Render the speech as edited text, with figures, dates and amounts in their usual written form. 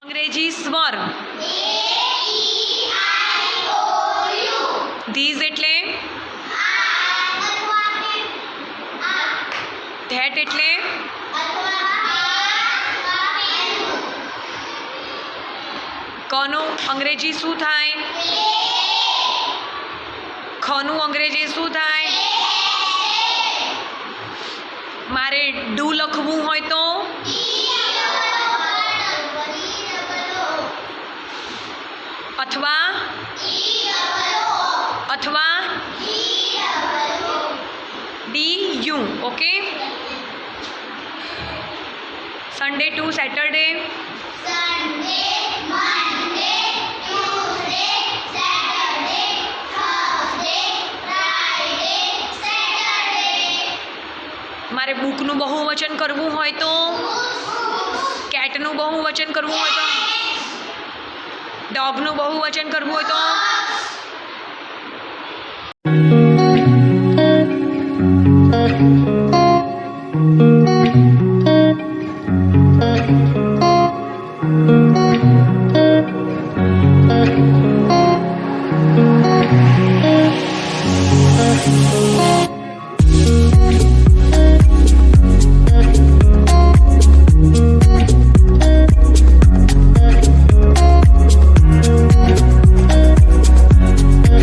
અંગ્રેજી સ્વર ધીઝ એટલે ધેટ એટલે કનું અંગ્રેજી શું થાય? ખનું અંગ્રેજી શું થાય? મારે ડુ લખવું હોય તો અથવા D U. Okay. Sunday to Saturday મારે બુકનું બહુવચન કરવું હોય તો કેટનું બહુવચન કરવું હોય તો ડોગનું બહુવચન કરવું હોય તો